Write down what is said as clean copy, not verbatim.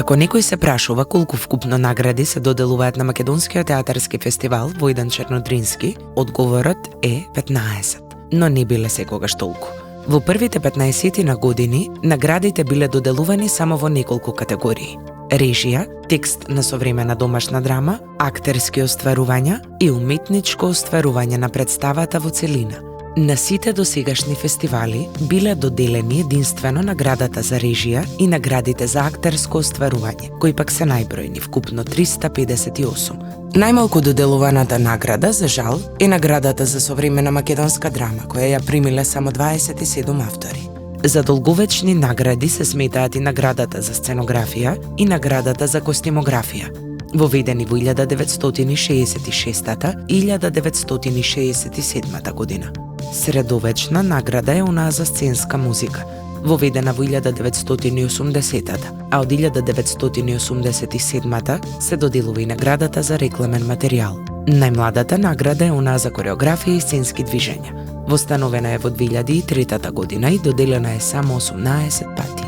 Ако некој се прашува колку вкупно награди се доделуваат на Македонскиот театарски фестивал Војдан Чернодрински, одговорот е 15, но не биле секогаш толку. Во првите 15 на години наградите биле доделувани само во неколку категории: режија, текст на современа домашна драма, актерски остварувања и уметничко остварување на представата во целина. На сите досегашни фестивали биле доделени единствено наградата за режија и наградите за актерско остварување, кои пак се најбројни, вкупно 358. Најмалку доделуваната награда, за жал, е наградата за современа македонска драма, која ја примиле само 27 автори. За долговечни награди се сметаат и наградата за сценографија и наградата за костимографија, воведени во 1966 и 1967 година. Средовечна награда е онаа за сценска музика, воведена во 1980, а од 1987 се доделува и наградата за рекламен материјал. Најмладата награда е онаа за кореографија и сценски движења. Востановена е во 2003 година и доделена е само 18 пати.